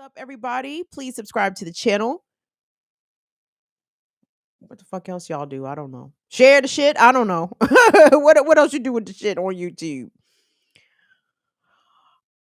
up, everybody? Please subscribe to the channel. What the fuck else y'all do? I don't know. Share the shit? I don't know. What else you do with the shit on YouTube?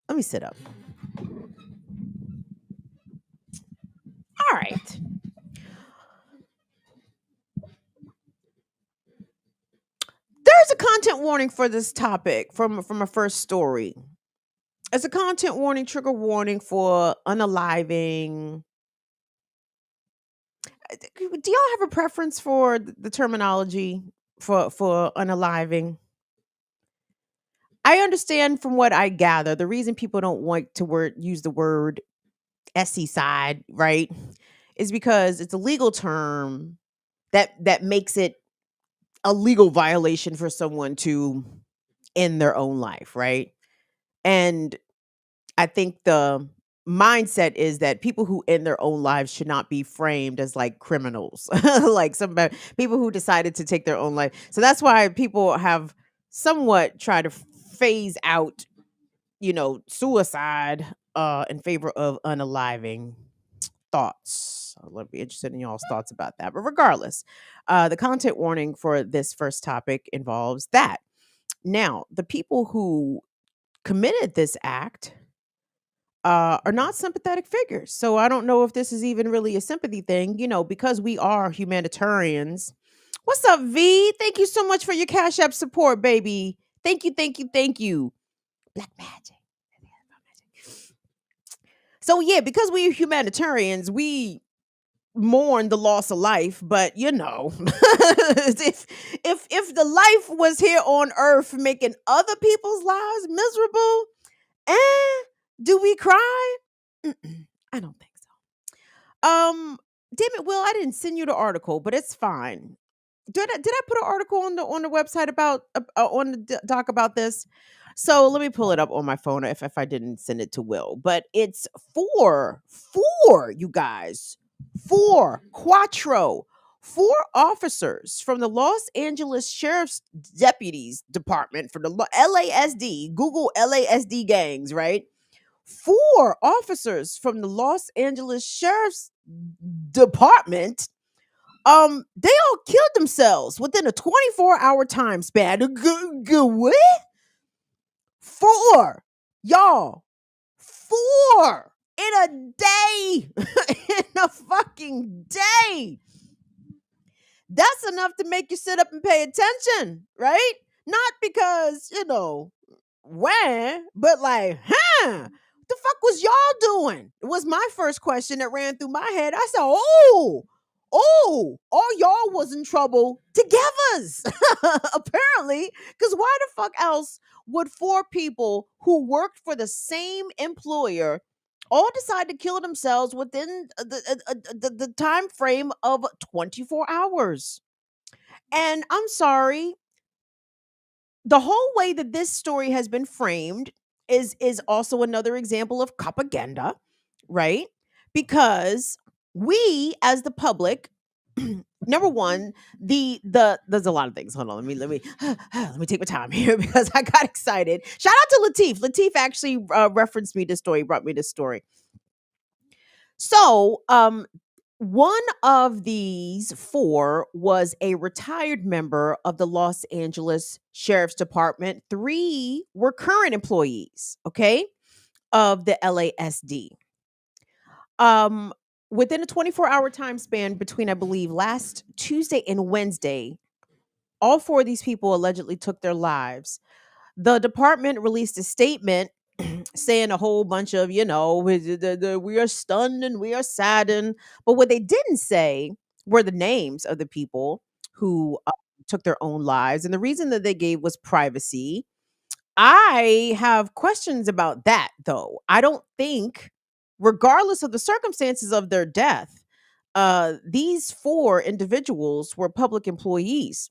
Let me sit up. All right. There's a content warning for this topic from a first story. It's a content warning, trigger warning for unaliving. Do y'all have a preference for the terminology for unaliving? I understand from what I gather, the reason people don't want to use the word SC side, right, is because it's a legal term that makes it a legal violation for someone to end their own life, right? And I think the mindset is that people who end their own lives should not be framed as like criminals, like some people who decided to take their own life. So that's why people have somewhat tried to phase out, suicide in favor of unaliving. Thoughts. I'd be interested in y'all's thoughts about that. But regardless, the content warning for this first topic involves that. Now, the people who committed this act are not sympathetic figures. So I don't know if this is even really a sympathy thing, because we are humanitarians. What's up, V? Thank you so much for your Cash App support, baby. Thank you, thank you, thank you. Black magic. So yeah, because we are humanitarians, we mourn the loss of life, but if the life was here on earth making other people's lives miserable, do we cry? I don't think so. Damn it, Will, I didn't send you the article, but it's fine. Did I put an article on the website about on the doc about this? So let me pull it up on my phone if I didn't send it to Will. But it's four, you guys, four officers from the Los Angeles Sheriff's Deputies Department for the LASD, Google LASD gangs, right? Four officers from the Los Angeles Sheriff's Department they all killed themselves within a 24-hour time span. What? Four. Y'all. Four in a day. In a fucking day. That's enough to make you sit up and pay attention, right? Not because, when, but like, what the fuck was y'all doing? It was my first question that ran through my head. I said, all y'all was in trouble togethers. Apparently, because why the fuck else would four people who worked for the same employer all decide to kill themselves within the time frame of 24 hours? And I'm sorry, the whole way that this story has been framed is also another example of propaganda, right? Because we as the public, number one, there's a lot of things. Hold on, let me take my time here because I got excited. Shout out to Latif. Latif actually referenced me this story, brought me this story. So, one of these four was a retired member of the Los Angeles Sheriff's Department. Three were current employees, okay, of the LASD. Within a 24-hour time span between, I believe, last Tuesday and Wednesday, all four of these people allegedly took their lives. The department released a statement saying a whole bunch of, we are stunned and we are saddened. But what they didn't say were the names of the people who took their own lives. And the reason that they gave was privacy. I have questions about that, though. I don't think, regardless of the circumstances of their death, these four individuals were public employees.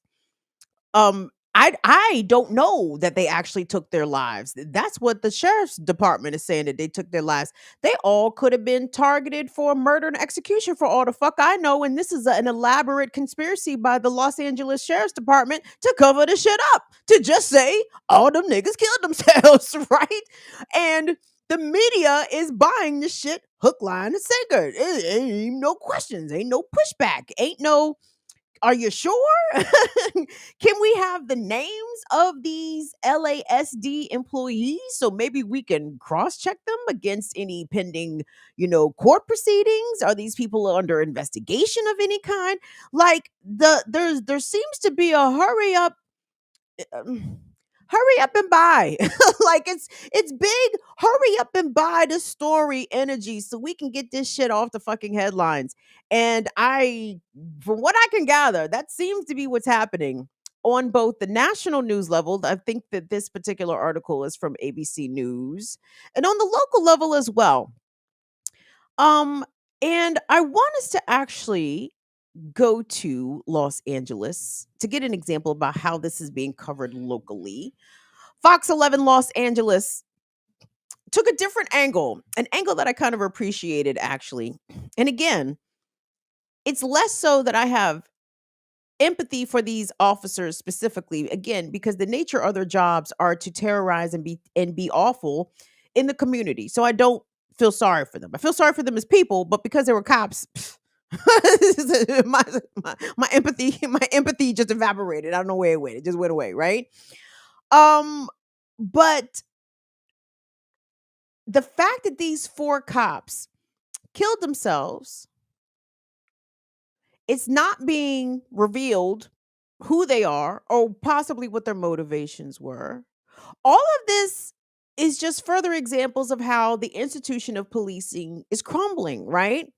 I don't know that they actually took their lives. That's what the sheriff's department is saying, that they took their lives. They all could have been targeted for murder and execution for all the fuck I know. And this is an elaborate conspiracy by the Los Angeles Sheriff's Department to cover the shit up, to just say all them niggas killed themselves, right? And The media is buying this shit hook, line, and sinker. It ain't even no questions. Ain't no pushback. Ain't no, are you sure? Can we have the names of these LASD employees so maybe we can cross check them against any pending, court proceedings? Are these people under investigation of any kind? Like there seems to be a um, hurry up and buy. Like it's big hurry up and buy the story energy so we can get this shit off the fucking headlines. And I from what I can gather, that seems to be what's happening on both the national news level. I think that this particular article is from ABC News, and on the local level as well. um and I want us to actually go to Los Angeles to get an example about how this is being covered locally. Fox 11 Los Angeles took a different angle, an angle that I kind of appreciated actually. And again, it's less so that I have empathy for these officers specifically, again, because the nature of their jobs are to terrorize and be awful in the community. So I don't feel sorry for them. I feel sorry for them as people, but because they were cops, my, my empathy just evaporated. I don't know where it went. It just went away, right? Um, but the fact that these four cops killed themselves, it's not being revealed who they are or possibly what their motivations were. All of this is just further examples of how the institution of policing is crumbling, right?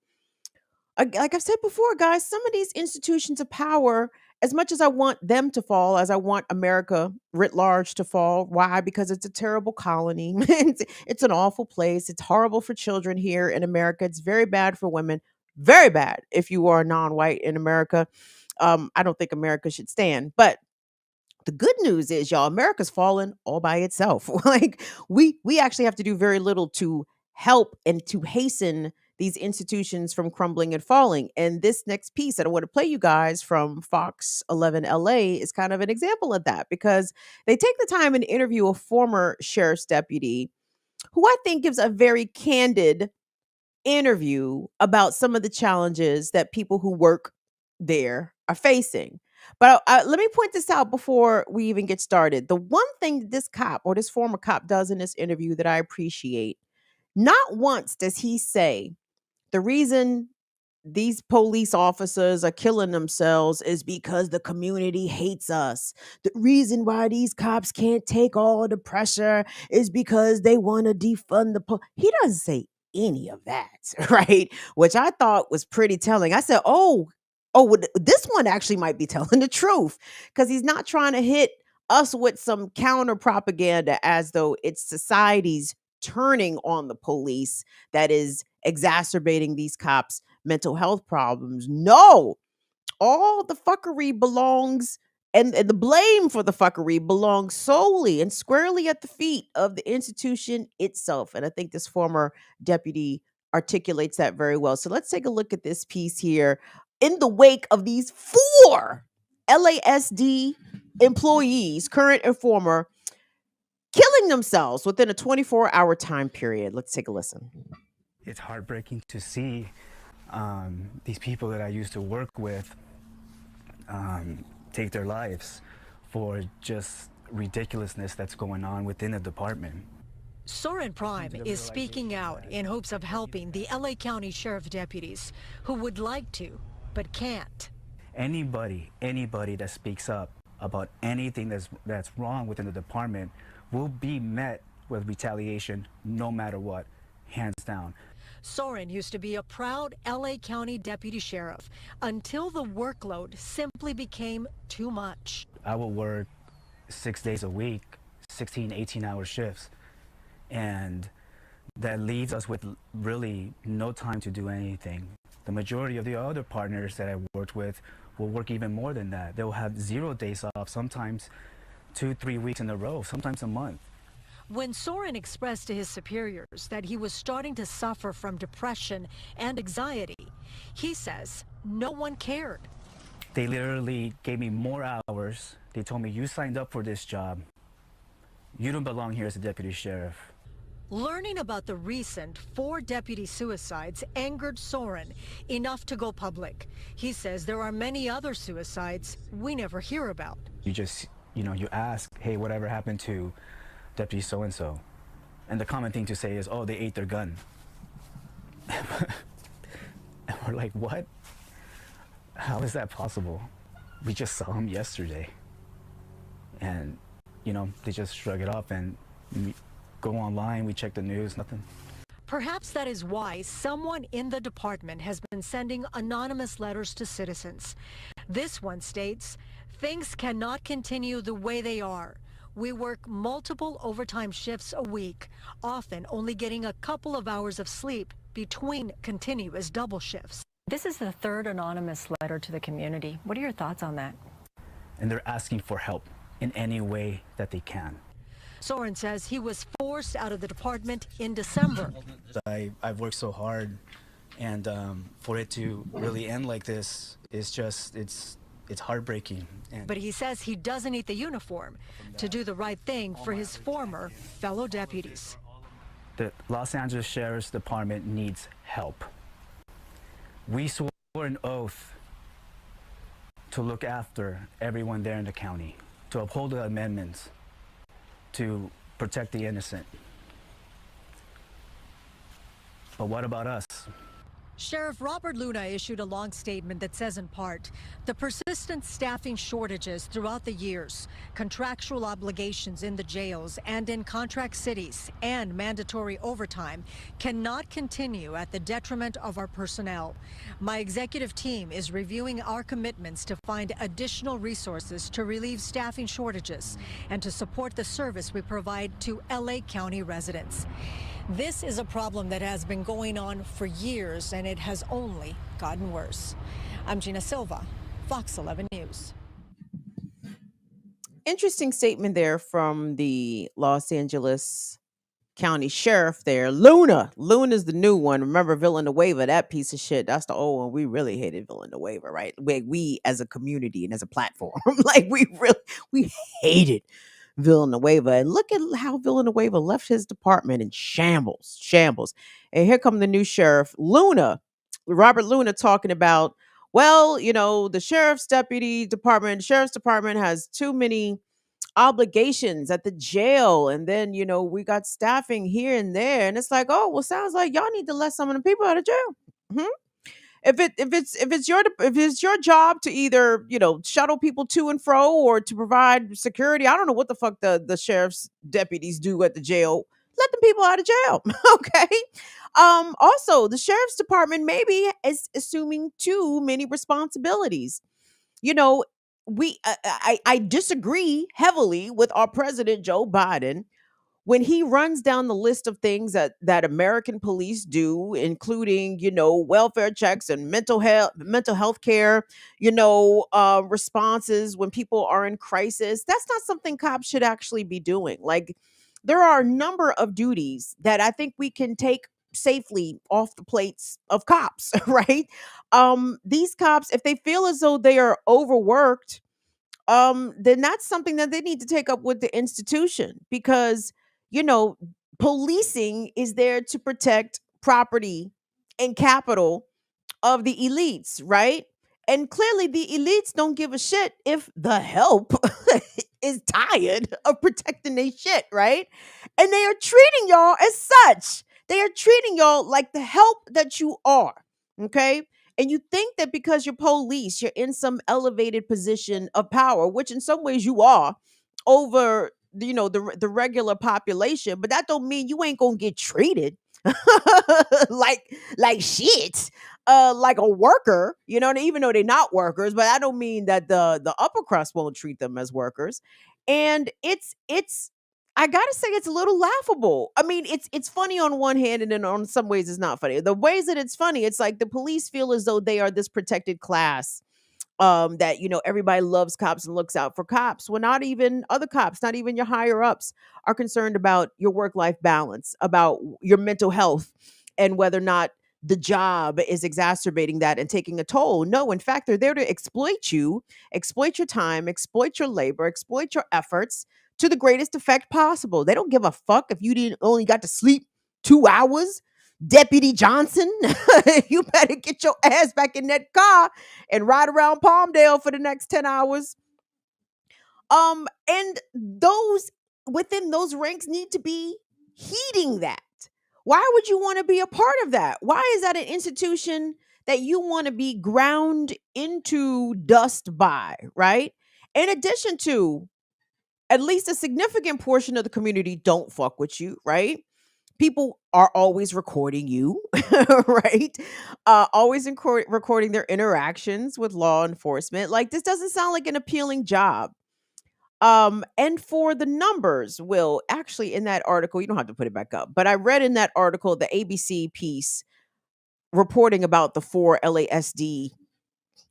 Like I've said before, guys, some of these institutions of power, as much as I want them to fall, as I want America writ large to fall, why? Because it's a terrible colony. It's an awful place. It's horrible for children here in America. It's very bad for women. Very bad if you are non-white in America. I don't think America should stand. But the good news is, y'all, America's fallen all by itself. Like we actually have to do very little to help and to hasten these institutions from crumbling and falling. And this next piece that I want to play you guys from Fox 11 LA is kind of an example of that, because they take the time and interview a former sheriff's deputy who I think gives a very candid interview about some of the challenges that people who work there are facing. But let me point this out before we even get started. The one thing that this cop or this former cop does in this interview that I appreciate, not once does he say the reason these police officers are killing themselves is because the community hates us. The reason why these cops can't take all the pressure is because they want to defund the police. He doesn't say any of that, right? Which I thought was pretty telling. I said, well, this one actually might be telling the truth, because he's not trying to hit us with some counter propaganda as though it's society's turning on the police that is exacerbating these cops' mental health problems. No, all the fuckery belongs, and the blame for the fuckery belongs solely and squarely at the feet of the institution itself. And I think this former deputy articulates that very well. So let's take a look at this piece here in the wake of these four LASD employees, current and former, killing themselves within a 24-hour time period. Let's take a listen. It's heartbreaking to see these people that I used to work with take their lives for just ridiculousness that's going on within the department. Soren Prime is speaking out in hopes of helping the LA County Sheriff deputies who would like to, but can't. Anybody that speaks up about anything that's wrong within the department will be met with retaliation no matter what, hands down. Soren used to be a proud LA County deputy sheriff until the workload simply became too much. I will work 6 days a week, 16, 18-hour shifts, and that leaves us with really no time to do anything. The majority of the other partners that I worked with will work even more than that. They'll have 0 days off, sometimes 2-3 weeks in a row, sometimes a month. When Soren expressed to his superiors that he was starting to suffer from depression and anxiety, he says no one cared. They literally gave me more hours. They told me, you signed up for this job. You don't belong here as a deputy sheriff. Learning about the recent 4 deputy suicides angered Soren enough to go public. He says there are many other suicides we never hear about. You just, you ask, hey, whatever happened to Deputy so-and-so? And the common thing to say is, oh, they ate their gun. And we're like, what? How is that possible? We just saw him yesterday. And, they just shrug it off and we go online, we check the news, nothing. Perhaps that is why someone in the department has been sending anonymous letters to citizens. This one states, things cannot continue the way they are. We work multiple overtime shifts a week, often only getting a couple of hours of sleep between continuous double shifts. This is the third anonymous letter to the community. What are your thoughts on that? And they're asking for help in any way that they can. Soren says he was forced out of the department in December. I've worked so hard, and for it to really end like this is just, it's heartbreaking. But he says he doesn't need the uniform to do the right thing for his former fellow deputies. The Los Angeles Sheriff's Department needs help. We swore an oath to look after everyone there in the county, to uphold the amendments, to protect the innocent. But what about us? Sheriff Robert Luna issued a long statement that says in part, the persistent staffing shortages throughout the years, contractual obligations in the jails and in contract cities, and mandatory overtime cannot continue at the detriment of our personnel. My executive team is reviewing our commitments to find additional resources to relieve staffing shortages and to support the service we provide to LA County residents. This is a problem that has been going on for years, and it has only gotten worse. I'm Gina Silva, Fox 11 News. Interesting statement there from the Los Angeles County Sheriff there. Luna. Luna's the new one. Remember Villanueva, that piece of shit. That's the old one. We really hated Villanueva, right? We as a community and as a platform, like we hated Villanueva. And look at how Villanueva left his department in shambles. And here come the new sheriff, Luna, Robert Luna, talking about, well, the sheriff's department has too many obligations at the jail, and then we got staffing here and there, and it's like, oh well, sounds like y'all need to let some of the people out of jail. Mhm. If it's your job to either shuttle people to and fro or to provide security, I don't know what the fuck the sheriff's deputies do at the jail. Let the people out of jail. Okay. Also, the sheriff's department maybe is assuming too many responsibilities. you know I disagree heavily with our president Joe Biden when he runs down the list of things that American police do, including, welfare checks and mental health care, responses when people are in crisis. That's not something cops should actually be doing. Like, there are a number of duties that I think we can take safely off the plates of cops, right? These cops, if they feel as though they are overworked, then that's something that they need to take up with the institution, because you know policing is there to protect property and capital of the elites, right? And clearly the elites don't give a shit if the help is tired of protecting their shit, right? And they are treating y'all as such. They are treating y'all like the help that you are, okay? And you think that because you're police, you're in some elevated position of power, which in some ways you are over the regular population, but that don't mean you ain't gonna get treated like shit, like a worker, even though they're not workers. But I don't mean that the upper crust won't treat them as workers. And it's I gotta say, it's a little laughable. I mean, it's funny on one hand, and then on some ways it's not funny. The ways that it's funny, it's like the police feel as though they are this protected class, that everybody loves cops and looks out for cops. Well, not even other cops, not even your higher ups are concerned about your work life balance, about your mental health, and whether or not the job is exacerbating that and taking a toll. No, in fact, they're there to exploit you, exploit your time, exploit your labor, exploit your efforts to the greatest effect possible. They don't give a fuck if you didn't only got to sleep 2 hours. Deputy Johnson, you better get your ass back in that car and ride around Palmdale for the next 10 hours. And those within those ranks need to be heeding that. Why would you want to be a part of that? Why is that an institution that you want to be ground into dust by, right? In addition to, at least a significant portion of the community don't fuck with you, right? People are always recording you, right? Always recording their interactions with law enforcement. Like, this doesn't sound like an appealing job. And for the numbers, Will, actually in that article, you don't have to put it back up, but I read in that article the ABC piece reporting about the 4 LASD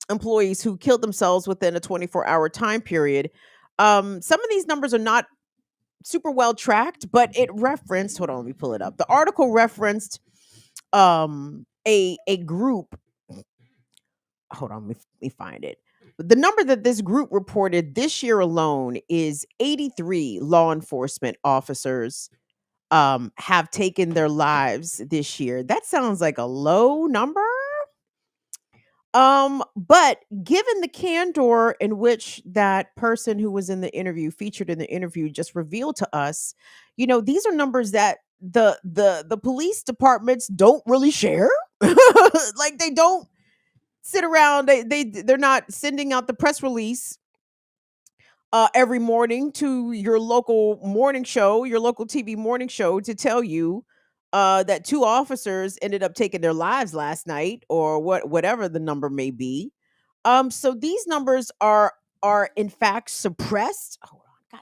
employees who killed themselves within a 24-hour time period. Some of these numbers are not super well tracked, but it referenced, hold on, let me pull it up. The article referenced a group. Hold on, let me find it. The number that this group reported this year alone is 83 law enforcement officers have taken their lives this year. That sounds like a low number. But given the candor in which that person who was in the interview, featured in the interview, just revealed to us, these are numbers that the police departments don't really share. Like, they don't sit around, they're not sending out the press release every morning to your local morning show, your local TV morning show, to tell you that 2 officers ended up taking their lives last night, or whatever the number may be. So these numbers are in fact suppressed. Hold on, god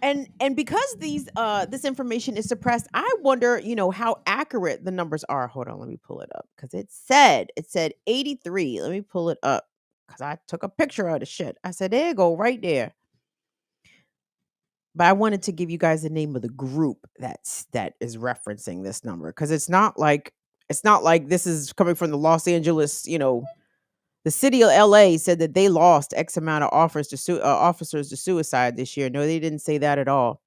and because this information is suppressed, I wonder, how accurate the numbers are. Hold on, let me pull it up, because it said 83. Let me pull it up, because I took a picture of the shit. I said, there you go, right there. But I wanted to give you guys the name of the group that is referencing this number, because it's not like this is coming from the Los Angeles. The city of LA said that they lost X amount of officers to suicide this year. No, they didn't say that at all.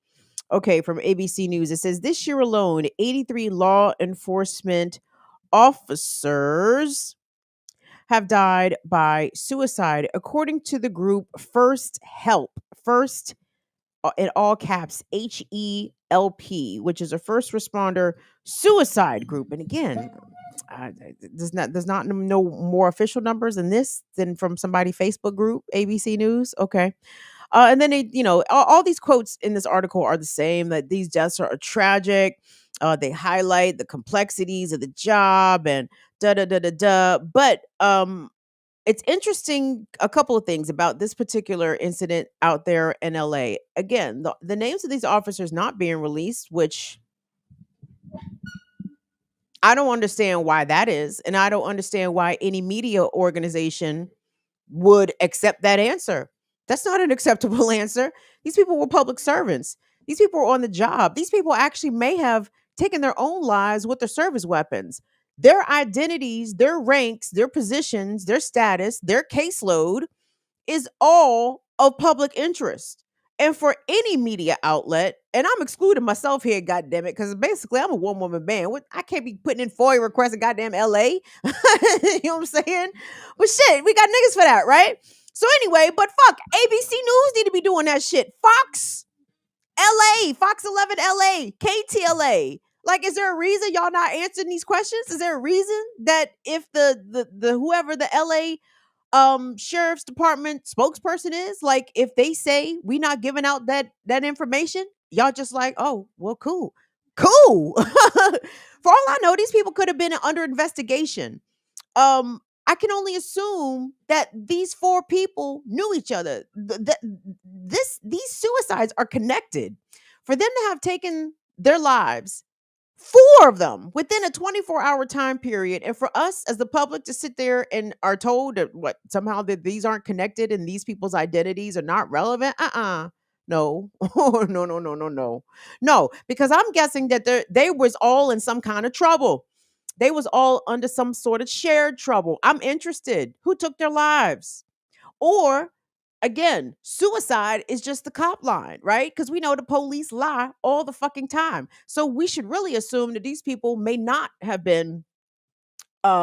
Okay, from ABC News, it says this year alone, 83 law enforcement officers have died by suicide, according to the group First Help. First, in all caps, HELP, which is a first responder suicide group. And again, there's not no more official numbers than from somebody Facebook group, ABC News. Okay. And then all these quotes in this article are the same, that these deaths are tragic. They highlight the complexities of the job and da da da da da. But it's interesting, a couple of things about this particular incident out there in LA. Again, the names of these officers not being released, which I don't understand why that is, and I don't understand why any media organization would accept that answer. That's not an acceptable answer. These people were public servants. These people were on the job. These people actually may have taken their own lives with their service weapons. Their identities, their ranks, their positions, their status, their caseload is all of public interest. And for any media outlet, and I'm excluding myself here, goddamn it, because basically I'm a one woman band. I can't be putting in FOIA requests in goddamn LA. You know what I'm saying? But shit, we got niggas for that, right? So anyway, but fuck, ABC News need to be doing that shit. Fox LA, Fox 11 LA, KTLA. Like, is there a reason y'all not answering these questions? Is there a reason that if the whoever the LA sheriff's department spokesperson is, like, if they say we not giving out that information, y'all just like, oh well, cool for all I know, these people could have been under investigation. I can only assume that these 4 people knew each other. These suicides are connected. For them to have taken their lives, 4 of them within a 24-hour time period, and for us as the public to sit there and are told that somehow that these aren't connected and these people's identities are not relevant. No. No, because I'm guessing that they was all in some kind of trouble. They was all under some sort of shared trouble. I'm interested. Who took their lives? Or again, suicide is just the cop line, right? Because we know the police lie all the fucking time. So we should really assume that these people may not have been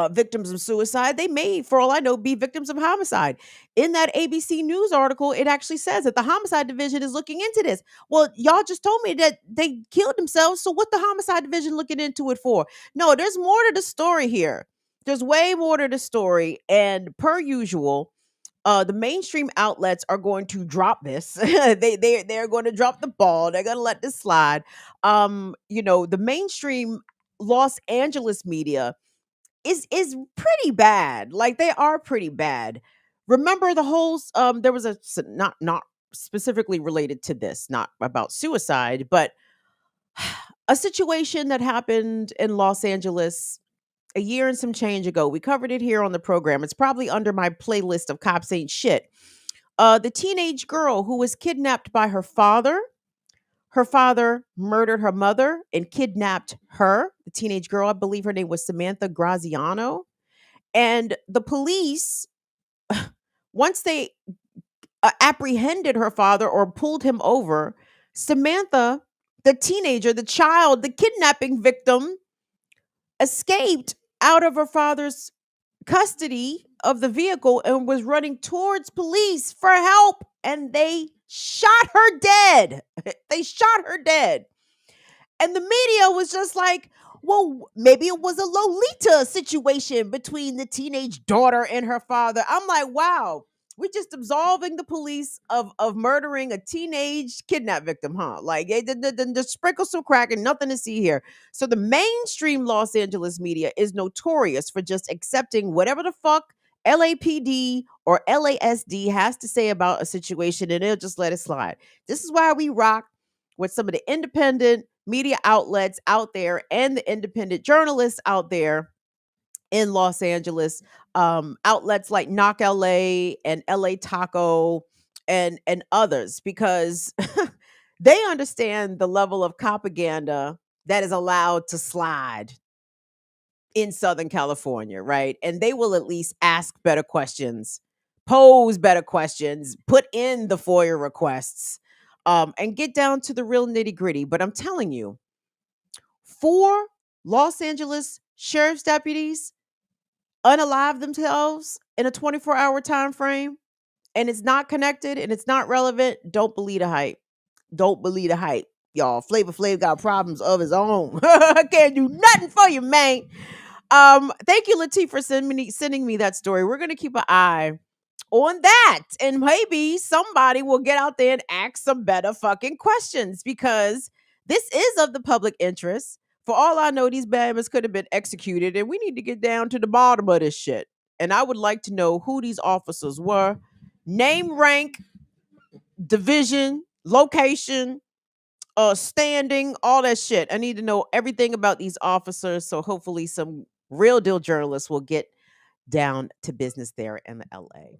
victims of suicide. They may, for all I know, be victims of homicide. In that ABC News article, it actually says that the homicide division is looking into this. Well, y'all just told me that they killed themselves. So what the homicide division looking into it for? No, there's more to the story here. There's way more to the story. And per usual, the mainstream outlets are going to drop this. They're going to drop the ball. They're going to let this slide. The mainstream Los Angeles media is pretty bad. Like they are pretty bad. Remember the whole there was not specifically related to this, not about suicide, but a situation that happened in Los Angeles a year and some change ago. We covered it here on the program. It's probably under my playlist of cops ain't shit. The teenage girl who was kidnapped by her father. Her father murdered her mother and kidnapped her. The teenage girl, I believe her name was Samantha Graziano. And the police, once they apprehended her father or pulled him over, Samantha, the teenager, the child, the kidnapping victim, escaped out of her father's custody of the vehicle and was running towards police for help. And they shot her dead. They shot her dead. And the media was just like, well, maybe it was a Lolita situation between the teenage daughter and her father. I'm like, wow, we're just absolving the police of murdering a teenage kidnap victim, huh? Like, just sprinkle some crack and nothing to see here. So the mainstream Los Angeles media is notorious for just accepting whatever the fuck LAPD or LASD has to say about a situation and they'll just let it slide. This is why we rock with some of the independent media outlets out there and the independent journalists out there in Los Angeles, outlets like Knock LA and LA Taco and others, because they understand the level of propaganda that is allowed to slide in Southern California, right? And they will at least ask better questions, pose better questions, put in the FOIA requests, and get down to the real nitty gritty. But I'm telling you, 4 Los Angeles sheriff's deputies unalive themselves in a 24-hour time frame, and it's not connected and it's not relevant. Don't believe the hype. Don't believe the hype, y'all. Flavor Flav got problems of his own. Can't do nothing for you, man. Thank you, Latif, for sending me that story. We're gonna keep an eye on that, and maybe somebody will get out there and ask some better fucking questions, because this is of the public interest. For all I know, these bammers could have been executed, and we need to get down to the bottom of this shit. And I would like to know who these officers were, name, rank, division, location, standing, all that shit. I need to know everything about these officers. So hopefully some real deal journalists will get down to business there in the LA.